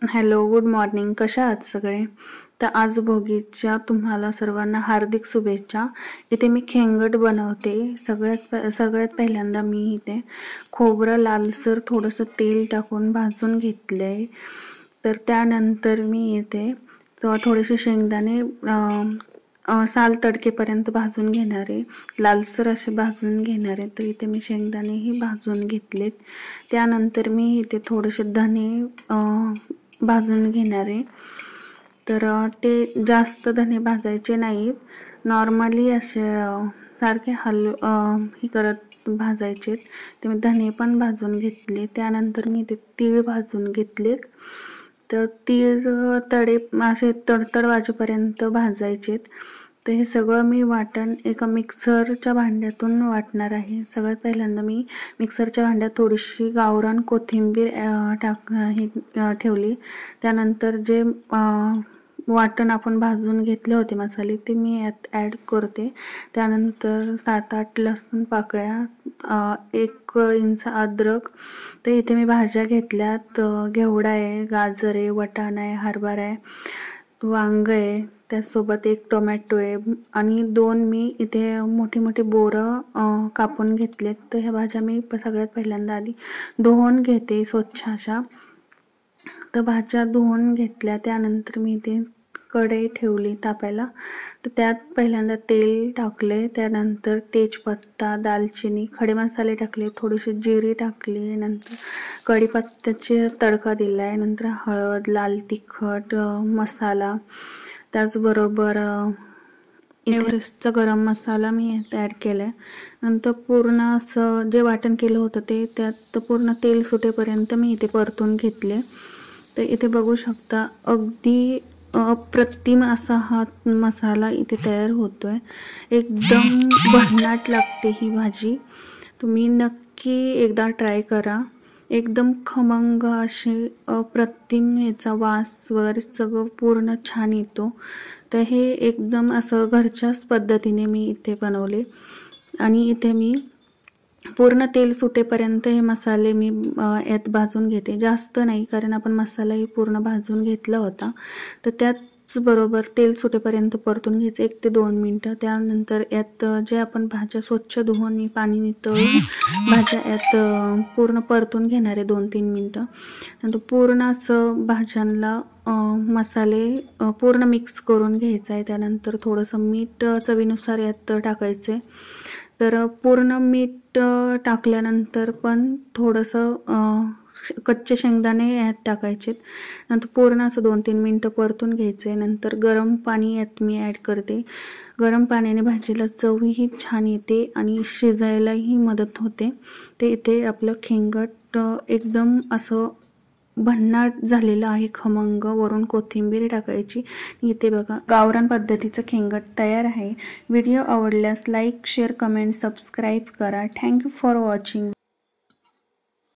Hello, good morning. कशा आहात सगळे? तर आज भोगीच्या तुम्हाला सर्वांना हार्दिक शुभेच्छा. इथे मी खेंगट बनवते. सगळ्यात पहिल्यांदा मी इथे खोबरं लालसर थोडंसं तेल टाकून भाजून घेतलंय. तर त्यानंतर मी इथे थोडेसे शेंगदाणे साल तडकेपर्यंत भाजून घेणार आहे. लालसर असे भाजून घेणार आहे. तर इथे मी शेंगदाणेही भाजून घेतलेत. त्यानंतर मी इथे थोडेसे धने भाजून घेणार आहे. तर ते जास्त धने भाजायचे नाहीत, नॉर्मली असे सारखे हे करत भाजायचे. ते मी धने पण भाजून घेतले. त्यानंतर मी ते तीळ भाजून घेतलेत. तर तीळ तडे असे तडतड वाजेपर्यंत भाजायचेत. तर हे सगळं मी वाटण एका मिक्सरच्या भांड्यातून वाटणार आहे. सगळ्यात पहिल्यांदा मी मिक्सरच्या भांड्यात थोडीशी गावरान कोथिंबीर ठेवली. त्यानंतर जे वाटण आपण भाजून घेतले होते मसाले, ते मी यात ॲड करते. त्यानंतर 7-8 लसूण पाकळ्या, 1 इंच अद्रक. तर इथे मी भाज्या घेतल्यात. घेवडा आहे, गाजर आहे, वटाणा आहे, हरभरा आहे, वांग आहे, त्यासोबत 1 टोमॅटो आहे आणि 2 मी इथे मोठी मोठी बोरं कापून घेतलेत. तर ह्या भाज्या मी सगळ्यात पहिल्यांदा आधी धुवून घेते स्वच्छ अशा. तर भाज्या धुवून घेतल्या. त्यानंतर मी इथे कढई ठेवली तापायला. तर त्यात पहिल्यांदा तेल टाकले. त्यानंतर तेजपत्ता, दालचिनी, खडे मसाले टाकले, थोडीशी जिरे टाकली, नंतर कढीपत्त्याचे तडका दिला आहे. नंतर हळद, लाल तिखट मसाला, त्याचबरोबर एव्हरेस्टचा गरम मसाला मी यात ॲड केला आहे. नंतर पूर्ण असं जे वाटण केलं होतं ते त्यात पूर्ण तेल सुटेपर्यंत मी इथे परतून घेतले. तर इथे बघू शकता अगदी अप्रतिम असा हा मसाला इथे तयार होतोय. एकदम भन्नाट लागते ही भाजी. तुम्ही नक्की एकदा ट्राय करा. एकदम खमंग अशी अप्रतिम याचा वास वगैरे सगळं पूर्ण छान येतो. तर हे एकदम असं घरच्याच पद्धतीने मी इथे बनवले. आणि इथे मी पूर्ण तेल सुटेपर्यंत हे मसाले मी यात भाजून घेते. जास्त नाही, कारण आपण मसालाही पूर्ण भाजून घेतला होता. तर त्याचबरोबर तेल सुटेपर्यंत परतून घ्यायचं 1 ते 2 मिनटं. त्यानंतर यात जे आपण भाज्या स्वच्छ धुवून मी पाणी नितळून भाज्या यात पूर्ण परतून घेणार आहे 2-3 मिनटं. नंतर पूर्ण असं भाज्यांना मसाले पूर्ण मिक्स करून घ्यायचं आहे. त्यानंतर थोडंसं मीठ चवीनुसार यात टाकायचं आहे. तर पूर्ण मीठ टाकल्यानंतर पण थोडंसं कच्चे शेंगदाणे यात टाकायचे. नंतर पूर्ण असं 2-3 मिनटं परतून घ्यायचं आहे. नंतर गरम पाणी यात मी ॲड करते. गरम पाण्याने भाजीला चवही छान येते आणि शिजायलाही मदत होते. ते इथे आपलं खेंगट एकदम असं भन्नाट झालेलं आहे, खमंग. वरून कोथिंबीर टाकायची. इथे बघा गावरान पद्धतीचं खेंगट तयार आहे. व्हिडिओ आवडल्यास लाईक, शेअर, कमेंट, सबस्क्राईब करा. Thank you for watching.